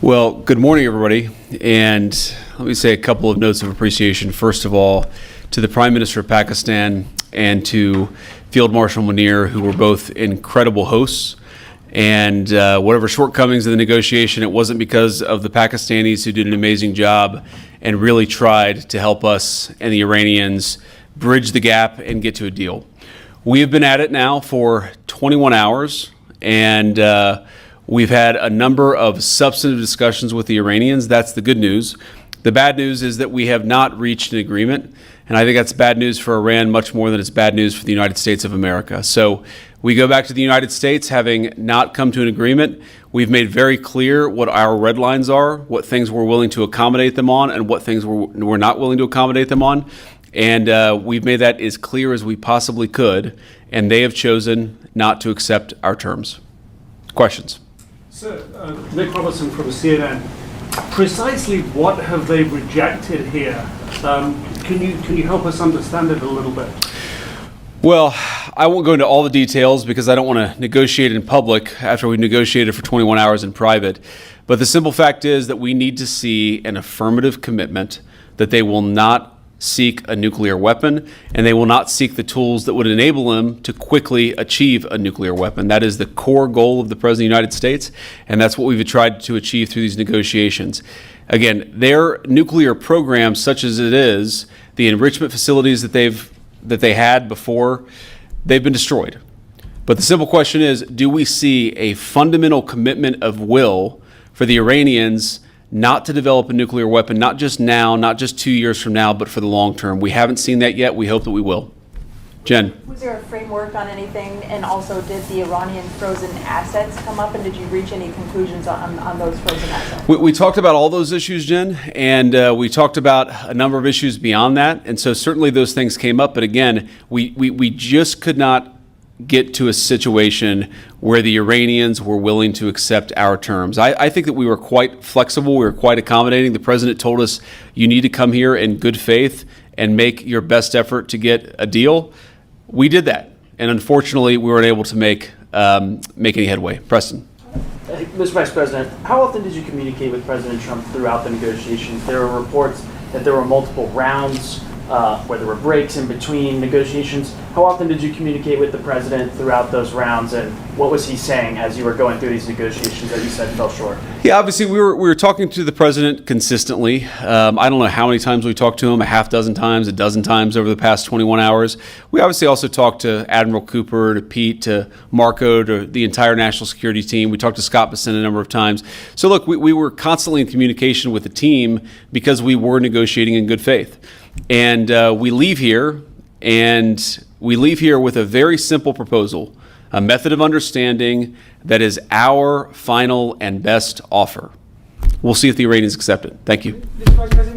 Well, good morning, everybody. And let me say a couple of notes of appreciation. First of all, to the Prime Minister of Pakistan and to Field Marshal Munir, who were both incredible hosts. And whatever shortcomings in the negotiation, it wasn't because of the Pakistanis who did an amazing job and really tried to help us and the Iranians bridge the gap and get to a deal. We have been at it now for 21 hours, and we've had a number of substantive discussions with the Iranians. That's the good news. The bad news is that we have not reached an agreement, and I think that's bad news for Iran much more than it's bad news for the United States of America. So we go back to the United States having not come to an agreement. We've made very clear what our red lines are, what things we're willing to accommodate them on, and what things we're not willing to accommodate them on. And we've made that as clear as we possibly could, and they have chosen not to accept our terms. Questions? Sir, Nick Robertson from CNN. Precisely what have they rejected here? Can you help us understand it a little bit? Well, I won't go into all the details because I don't want to negotiate in public after we've negotiated for 21 hours in private. But the simple fact is that we need to see an affirmative commitment that they will not seek a nuclear weapon, and they will not seek the tools that would enable them to quickly achieve a nuclear weapon. That is the core goal of the President of the United States, and that's what we've tried to achieve through these negotiations. Again, their nuclear program, such as it is, the enrichment facilities that they had before, they've been destroyed. But the simple question is, do we see a fundamental commitment of will for the Iranians not to develop a nuclear weapon, not just now, not just 2 years from now, but for the long term? We haven't seen that yet. We hope that we will. Jen. Was there a framework on anything? And also, did the Iranian frozen assets come up? And did you reach any conclusions on those frozen assets? We talked about all those issues, Jen, and we talked about a number of issues beyond that. And so certainly those things came up. But again, we just could not get to a situation where the Iranians were willing to accept our terms. I think that we were quite flexible. We were quite accommodating. The president told us, you need to come here in good faith and make your best effort to get a deal. We did that. And unfortunately, we weren't able to make any headway. Preston. Mr. Vice President, how often did you communicate with President Trump throughout the negotiations? There were reports that there were multiple rounds where there were breaks in between negotiations. How often did you communicate with the president throughout those rounds, and what was he saying as you were going through these negotiations that you said fell short? Yeah, obviously we were talking to the president consistently. I don't know how many times we talked to him, a half dozen times, a dozen times over the past 21 hours. We obviously also talked to Admiral Cooper, to Pete, to Marco, to the entire national security team. We talked to Scott Bessent a number of times. So look, we were constantly in communication with the team because we were negotiating in good faith. And we leave here with a very simple proposal, a method of understanding that is our final and best offer. We'll see if the Iranians accept it. Thank you. Mr. Vice President,